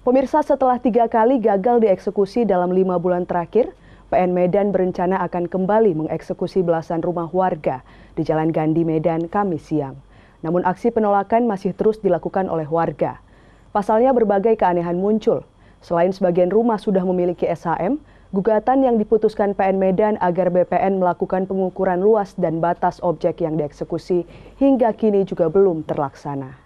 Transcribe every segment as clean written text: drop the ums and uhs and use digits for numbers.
Pemirsa, setelah 3 kali gagal dieksekusi dalam 5 bulan terakhir, PN Medan berencana akan kembali mengeksekusi belasan rumah warga di Jalan Gandhi Medan Kamis siang. Namun aksi penolakan masih terus dilakukan oleh warga. Pasalnya berbagai keanehan muncul. Selain sebagian rumah sudah memiliki SHM, gugatan yang diputuskan PN Medan agar BPN melakukan pengukuran luas dan batas objek yang dieksekusi hingga kini juga belum terlaksana.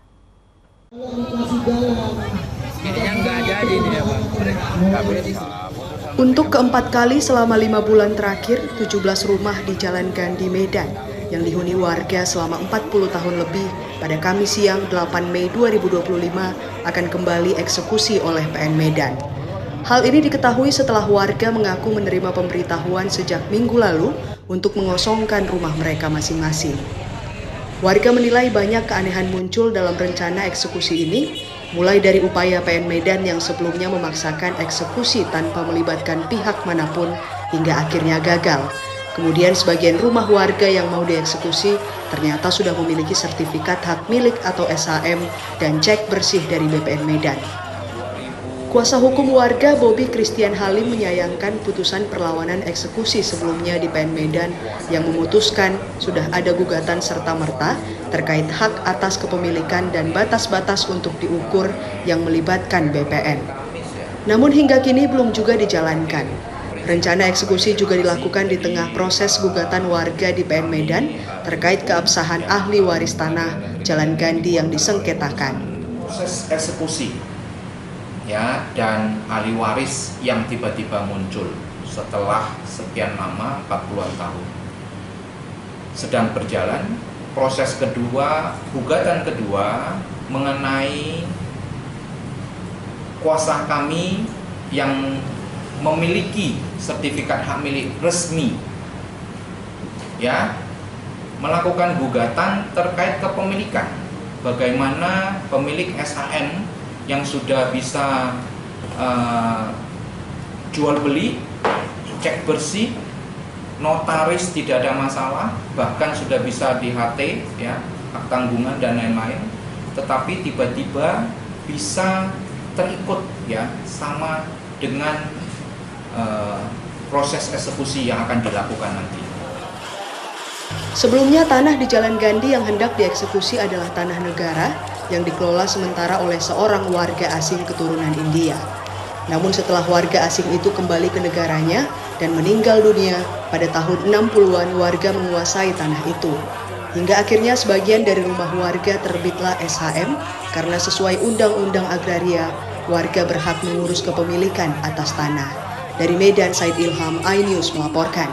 Untuk keempat kali selama 5 bulan terakhir, 17 rumah di Jalan Gandhi Medan yang dihuni warga selama 40 tahun lebih pada Kamis siang 8 Mei 2025 akan kembali eksekusi oleh PN Medan. Hal ini diketahui setelah warga mengaku menerima pemberitahuan sejak minggu lalu untuk mengosongkan rumah mereka masing-masing. Warga menilai banyak keanehan muncul dalam rencana eksekusi ini, mulai dari upaya PN Medan yang sebelumnya memaksakan eksekusi tanpa melibatkan pihak manapun hingga akhirnya gagal. Kemudian sebagian rumah warga yang mau dieksekusi ternyata sudah memiliki sertifikat hak milik atau SHM dan cek bersih dari BPN Medan. Kuasa hukum warga Bobi Christian Halim menyayangkan putusan perlawanan eksekusi sebelumnya di PN Medan yang memutuskan sudah ada gugatan serta-merta terkait hak atas kepemilikan dan batas-batas untuk diukur yang melibatkan BPN. Namun hingga kini belum juga dijalankan. Rencana eksekusi juga dilakukan di tengah proses gugatan warga di PN Medan terkait keabsahan ahli waris tanah Jalan Gandhi yang disengketakan. Proses eksekusi ya, dan ahli waris yang tiba-tiba muncul setelah sekian lama 40-an tahun sedang berjalan. Proses kedua, gugatan kedua mengenai kuasa kami yang memiliki sertifikat hak milik resmi ya, melakukan gugatan terkait kepemilikan. Bagaimana pemilik SHM yang sudah bisa jual beli, cek bersih, notaris tidak ada masalah, bahkan sudah bisa di HT ya, hak tanggungan dan lain-lain, tetapi tiba-tiba bisa terikut ya sama dengan proses eksekusi yang akan dilakukan nanti. Sebelumnya tanah di Jalan Gandhi yang hendak dieksekusi adalah tanah negara yang dikelola sementara oleh seorang warga asing keturunan India. Namun setelah warga asing itu kembali ke negaranya dan meninggal dunia pada tahun 60-an, warga menguasai tanah itu. Hingga akhirnya sebagian dari rumah warga terbitlah SHM karena sesuai Undang-Undang Agraria, warga berhak mengurus kepemilikan atas tanah. Dari Medan, Said Ilham, iNews melaporkan.